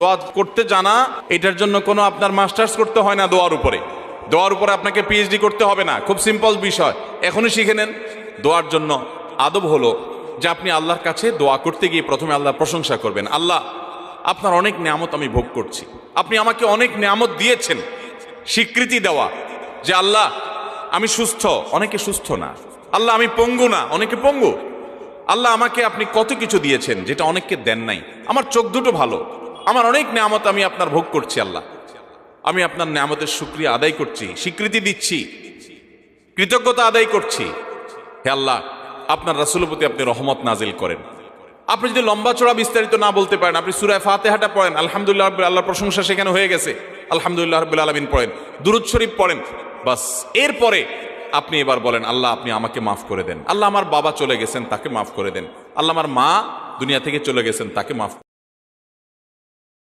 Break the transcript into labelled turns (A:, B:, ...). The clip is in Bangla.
A: দোয়া করতে জানা, এটার জন্য কোনো আপনার মাস্টার্স করতে হয় না। দোয়ার উপরে আপনাকে পিএইচডি করতে হবে না, খুব সিম্পল বিষয়, এখনই শিখে নেন। দোয়ার জন্য আদব হলো যে আপনি আল্লাহর কাছে দোয়া করতে গিয়ে প্রথমে আল্লাহর প্রশংসা করবেন। আল্লাহ, আপনার অনেক নিয়ামত আমি ভোগ করছি, আপনি আমাকে অনেক নিয়ামত দিয়েছেন। স্বীকৃতি দেওয়া যে আল্লাহ আমি সুস্থ, অনেকে সুস্থ না। আল্লাহ আমি পঙ্গু না, অনেকে পঙ্গু। আল্লাহ আমাকে আপনি কত কিছু দিয়েছেন যেটা অনেককে দেন নাই। আমার চোখ দুটো ভালো, আমার অনেক নিয়ামত আমি আপনার ভোগ করছি। আল্লাহ, আমি আপনার নিয়ামতের শুকরিয়া আদায় করছি, স্বীকৃতি দিচ্ছি, কৃতজ্ঞতা আদায় করছি। হে আল্লাহ, আপনার রাসূলের প্রতি আপনি রহমত নাজিল করেন। আপনি যদি লম্বা চড়া বিস্তারিত না বলতে পারেন, আপনি সূরা ফাতিহাটা পড়েন, আলহামদুলিল্লাহ রাব্বিল, আল্লাহর প্রশংসা সেখানে হয়ে গেছে, আলহামদুলিল্লাহ রাব্বিল আলামিন পড়েন, দুরূদ শরীফ পড়েন, বাস। এরপরে আপনি এবার বলেন, আল্লাহ আপনি আমাকে মাফ করে দেন। আল্লাহ আমার বাবা চলে গেছেন, তাকে মাফ করে দেন। আল্লাহ আমার মা দুনিয়া থেকে চলে গেছেন, তাকে মাফ